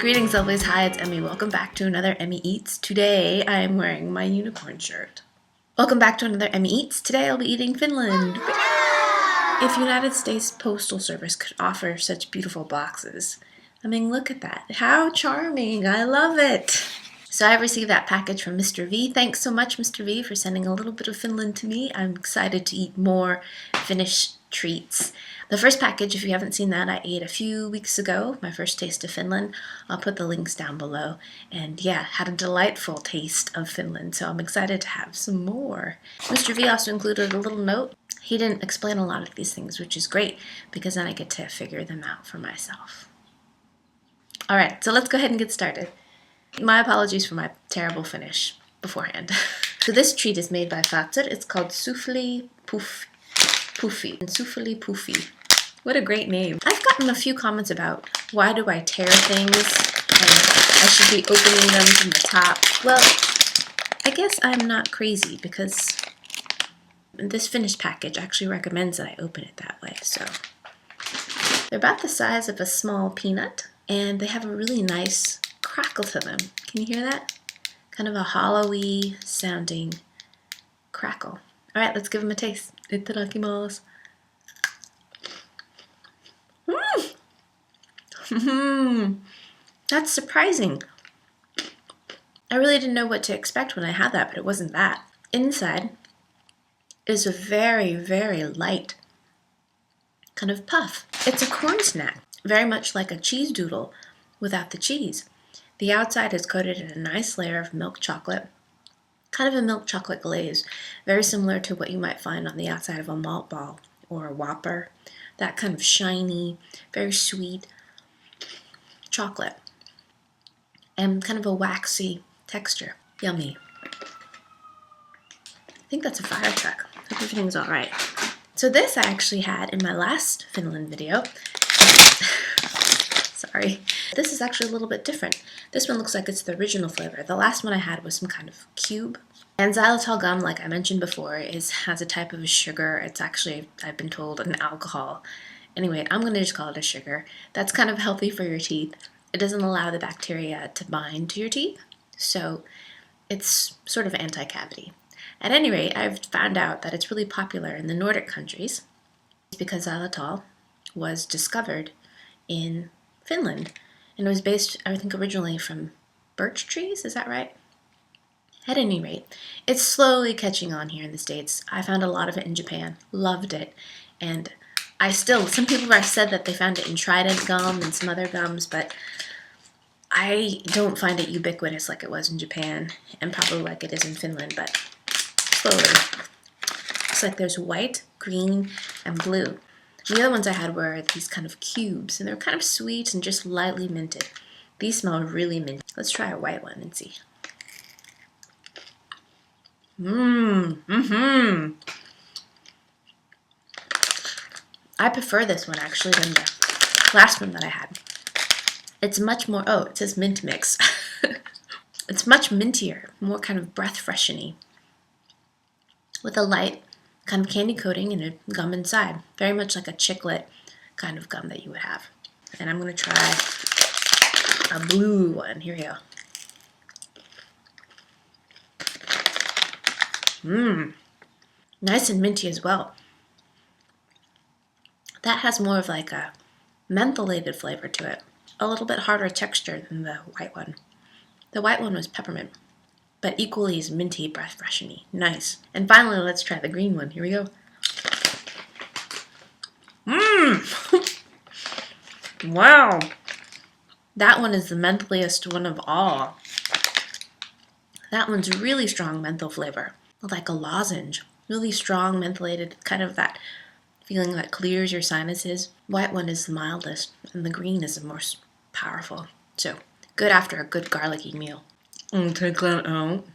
Greetings always, hi, it's Emmy. Welcome back to another Emmy Eats. Today I am wearing my unicorn shirt. Welcome back to another Emmy Eats. Today I'll be eating Finland. If United States Postal Service could offer such beautiful boxes. I mean, look at that. How charming. I love it. So I received that package from Mr. V. Thanks so much, Mr. V, for sending a little bit of Finland to me. I'm excited to eat more Finnish treats. The first package, if you haven't seen that, I ate a few weeks ago, my first taste of Finland. I'll put the links down below. And yeah, had a delightful taste of Finland, so I'm excited to have some more. Mr. V also included a little note. He didn't explain a lot of these things, which is great, because then I get to figure them out for myself. All right, so let's go ahead and get started. My apologies for my terrible Finnish beforehand. So this treat is made by Fazer. It's called Suffeli Puffi. Suffeli Puffi. What a great name. I've gotten a few comments about why do I tear things and I should be opening them from the top. Well, I guess I'm not crazy because this Finnish package actually recommends that I open it that way. So they're about the size of a small peanut and they have a really nice crackle to them. Can you hear that? Kind of a hollowy sounding crackle. All right, let's give them a taste. Itadakimasu. That's surprising. I really didn't know what to expect when I had that, but it wasn't that. Inside is a very, very light kind of puff. It's a corn snack, very much like a cheese doodle without the cheese. The outside is coated in a nice layer of milk chocolate, kind of a milk chocolate glaze, very similar to what you might find on the outside of a malt ball or a Whopper. That kind of shiny, very sweet chocolate and kind of a waxy texture. Yummy. I think that's a fire truck. Hope everything's all right. So this I actually had in my last Finland video. Sorry. This is actually a little bit different. This one looks like it's the original flavor. The last one I had was some kind of cube. And xylitol gum, like I mentioned before, has a type of a sugar. It's actually, I've been told, an alcohol. Anyway, I'm going to just call it a sugar. That's kind of healthy for your teeth. It doesn't allow the bacteria to bind to your teeth, so it's sort of anti-cavity. At any rate, I've found out that it's really popular in the Nordic countries because xylitol was discovered in Finland, and it was based, I think, originally from birch trees. Is that right? At any rate, it's slowly catching on here in the States. I found a lot of it in Japan, loved it, and some people have said that they found it in Trident gum and some other gums, but I don't find it ubiquitous like it was in Japan, and probably like it is in Finland, but slowly. Looks like there's white, green, and blue. The other ones I had were these kind of cubes, and they're kind of sweet and just lightly minted. These smell really minty. Let's try a white one and see. I prefer this one actually than the last one that I had. It's much more, oh, it says mint mix. It's much mintier, more kind of breath freshen-y, with a light kind of candy coating and a gum inside. Very much like a chiclet kind of gum that you would have. And I'm going to try a blue one. Here we go. Nice and minty as well. That has more of like a mentholated flavor to it. A little bit harder texture than the white one. The white one was peppermint, but equally as minty, breath freshen-y. Nice. And finally, let's try the green one. Here we go. Wow. That one is the mentholiest one of all. That one's really strong menthol flavor, like a lozenge. Really strong mentholated, kind of that feeling that clears your sinuses. White one is the mildest, and the green is the most powerful. So, good after a good garlicky meal. Take that out.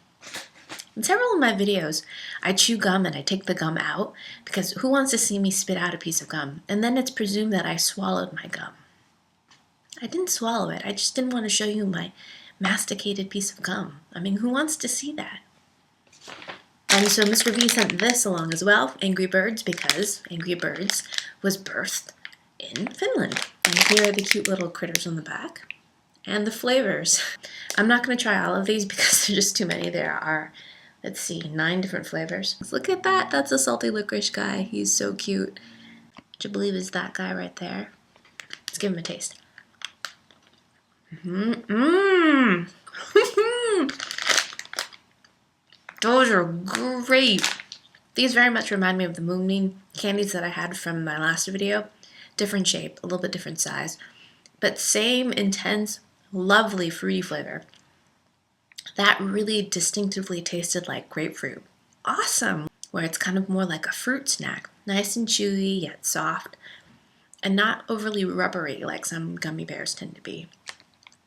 In several of my videos, I chew gum and I take the gum out because who wants to see me spit out a piece of gum? And then it's presumed that I swallowed my gum. I didn't swallow it. I just didn't want to show you my masticated piece of gum. I mean, who wants to see that? And so Mr. V sent this along as well, Angry Birds, because Angry Birds was birthed in Finland. And here are the cute little critters on the back. and the flavors. I'm not going to try all of these because there's just too many. There are, let's see, 9 different flavors. Look at that. That's a salty licorice guy. He's so cute. Which I believe is that guy right there. Let's give him a taste. Mmm. Those are great. These very much remind me of the moonbeam candies that I had from my last video. Different shape, a little bit different size, but same intense, lovely fruity flavor. That really distinctively tasted like grapefruit. Awesome! Where it's kind of more like a fruit snack. Nice and chewy, yet soft, and not overly rubbery like some gummy bears tend to be.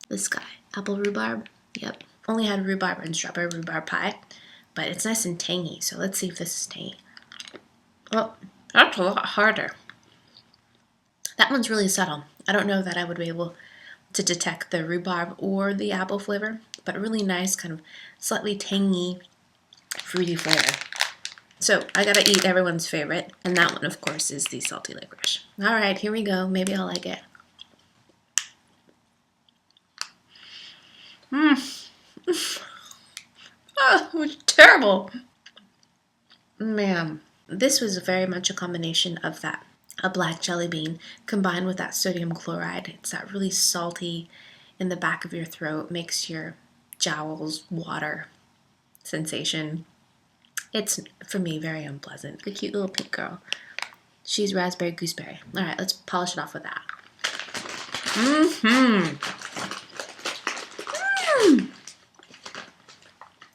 This guy, apple rhubarb. Yep, only had rhubarb and strawberry rhubarb pie, but it's nice and tangy, so let's see if this is tangy. Oh, that's a lot harder. That one's really subtle. I don't know that I would be able to detect the rhubarb or the apple flavor, but really nice, kind of slightly tangy, fruity flavor. So I gotta eat everyone's favorite, and that one, of course, is the salty licorice. All right, here we go. Maybe I'll like it. Oh, it was terrible. Man, this was very much a combination of that, a black jelly bean combined with that sodium chloride. It's that really salty in the back of your throat, makes your jowls water sensation. It's, for me, very unpleasant. The cute little pink girl. She's raspberry gooseberry. All right, let's polish it off with that.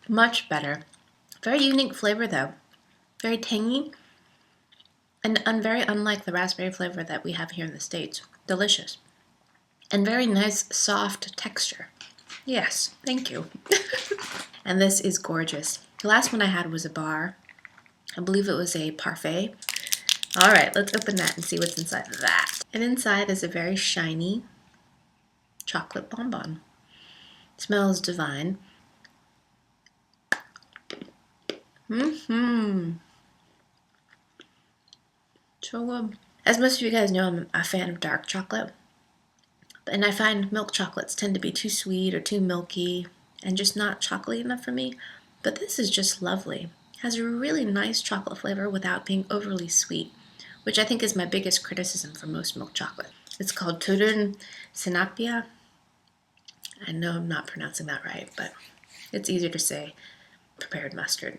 Much better. Very unique flavor though. Very tangy and very unlike the raspberry flavor that we have here in the States. Delicious. And very nice soft texture. Yes, thank you. And this is gorgeous. The last one I had was a bar. I believe it was a parfait. All right, let's open that and see what's inside of that. And inside is a very shiny chocolate bonbon. It smells divine. So good. As most of you guys know, I'm a fan of dark chocolate. And I find milk chocolates tend to be too sweet or too milky and just not chocolatey enough for me. But this is just lovely. It has a really nice chocolate flavor without being overly sweet, which I think is my biggest criticism for most milk chocolate. It's called Turun Sinappia. I know I'm not pronouncing that right, but it's easier to say prepared mustard.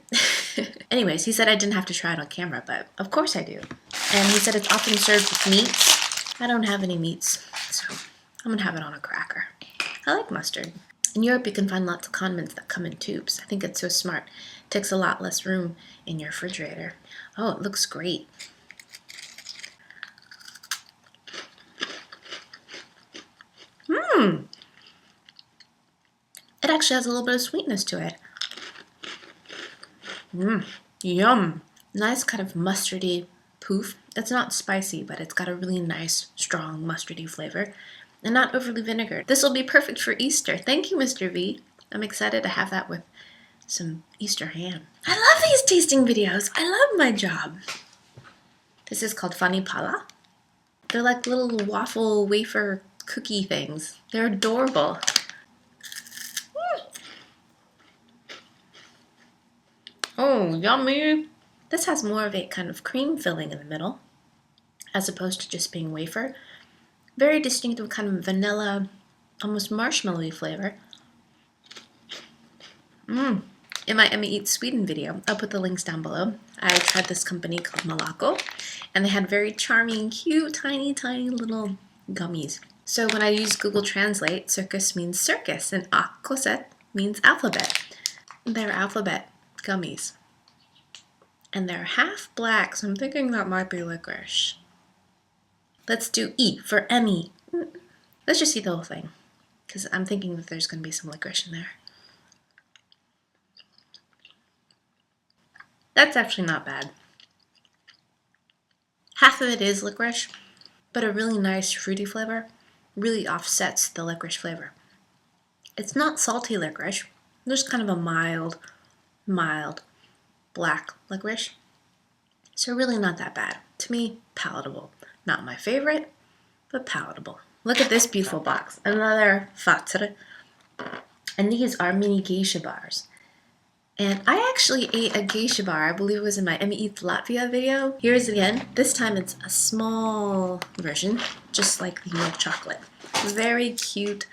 Anyways, he said I didn't have to try it on camera, but of course I do. And he said it's often served with meats. I don't have any meats, so I'm gonna have it on a cracker. I like mustard. In Europe, you can find lots of condiments that come in tubes. I think it's so smart. It takes a lot less room in your refrigerator. Oh, it looks great. It actually has a little bit of sweetness to it. Yum. Nice kind of mustardy poof. It's not spicy, but it's got a really nice, strong mustardy flavor and not overly vinegared. This will be perfect for Easter. Thank you, Mr. V. I'm excited to have that with some Easter ham. I love these tasting videos. I love my job. This is called Fani Pali. They're like little waffle wafer cookie things. They're adorable. Oh, yummy. This has more of a kind of cream filling in the middle, as opposed to just being wafer. Very distinctive kind of vanilla, almost marshmallowy flavor. In my Emmy Eats Sweden video, I'll put the links down below. I tried this company called Malaco, and they had very charming, cute, tiny, tiny little gummies. So when I use Google Translate, Sirkus means circus, and Aakkoset means alphabet. They're alphabet gummies. And they're half black, so I'm thinking that might be licorice. Let's do E for Emmy. Let's just eat the whole thing, because I'm thinking that there's going to be some licorice in there. That's actually not bad. Half of it is licorice, but a really nice fruity flavor really offsets the licorice flavor. It's not salty licorice, there's kind of a mild black licorice. So really not that bad. To me, palatable. Not my favorite, but palatable. Look at this beautiful box. Another Fazer. And these are mini geisha bars. And I actually ate a geisha bar, I believe it was in my Emmy Eats Latvia video. Here's it again. This time it's a small version, just like the milk chocolate. Very cute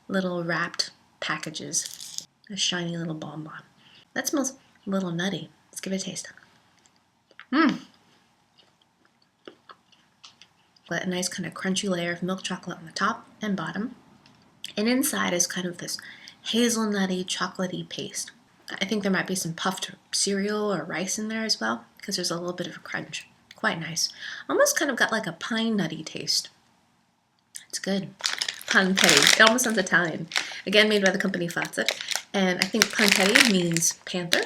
little wrapped packages. A shiny little bonbon. That smells a little nutty. Let's give it a taste. Got a nice kind of crunchy layer of milk chocolate on the top and bottom. And inside is kind of this hazelnutty, chocolatey paste. I think there might be some puffed cereal or rice in there as well, because there's a little bit of a crunch. Quite nice. Almost kind of got like a pine nutty taste. It's good. Panterri. It almost sounds Italian. Again, made by the company Fazer. And I think Panterri means panther.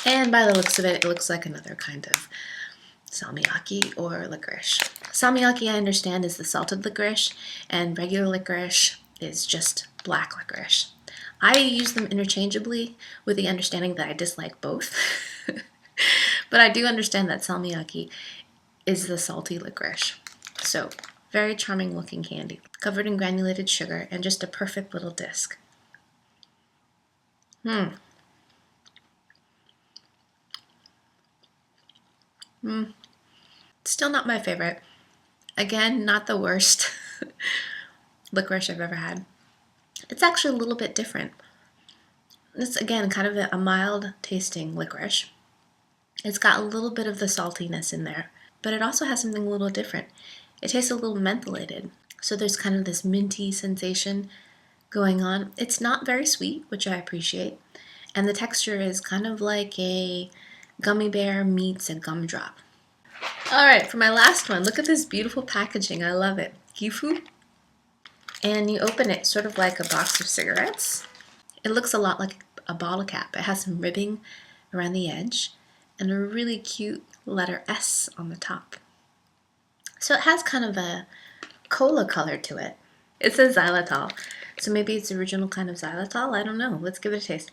And by the looks of it, it looks like another kind of salmiakki or licorice. Salmiakki, I understand, is the salted licorice, and regular licorice is just black licorice. I use them interchangeably with the understanding that I dislike both. But I do understand that salmiakki is the salty licorice. So, very charming looking candy, covered in granulated sugar and just a perfect little disc. Still not my favorite. Again, not the worst licorice I've ever had. It's actually a little bit different. It's, again, kind of a mild tasting licorice. It's got a little bit of the saltiness in there, but it also has something a little different. It tastes a little mentholated, so there's kind of this minty sensation going on. It's not very sweet, which I appreciate, and the texture is kind of like a gummy bear meets a gumdrop. Alright, for my last one, look at this beautiful packaging. I love it. Gifu. And you open it sort of like a box of cigarettes. It looks a lot like a bottle cap. It has some ribbing around the edge and a really cute letter S on the top. So it has kind of a cola color to it. It says xylitol, so maybe it's the original kind of xylitol. I don't know. Let's give it a taste.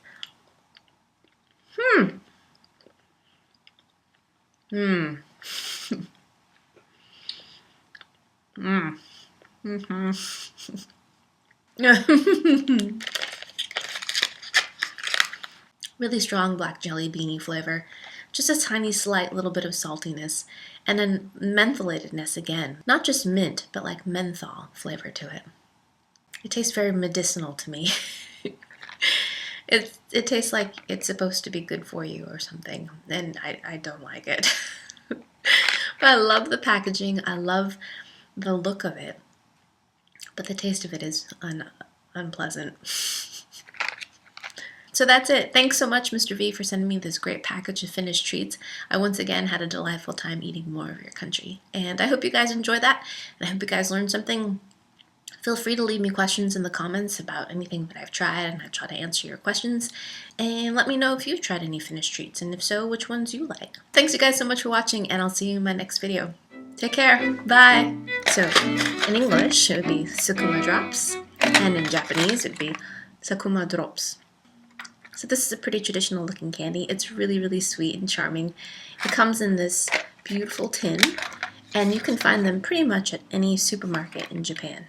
Really strong black jelly beanie flavor. Just a tiny slight little bit of saltiness. And then mentholatedness again. Not just mint, but like menthol flavor to it. It tastes very medicinal to me. It tastes like it's supposed to be good for you or something. And I don't like it. But I love the packaging. I love the look of it. But the taste of it is unpleasant. So that's it. Thanks so much, Mr. V, for sending me this great package of Finnish treats. I once again had a delightful time eating more of your country. And I hope you guys enjoyed that. And I hope you guys learned something. Feel free to leave me questions in the comments about anything that I've tried, and I'll try to answer your questions. And let me know if you've tried any Finnish treats, and if so, which ones you like. Thanks you guys so much for watching, and I'll see you in my next video. Take care. Bye. So, in English, it would be Sakuma drops, and in Japanese, it would be Sakuma drops. So this is a pretty traditional looking candy. It's really, really sweet and charming. It comes in this beautiful tin, and you can find them pretty much at any supermarket in Japan.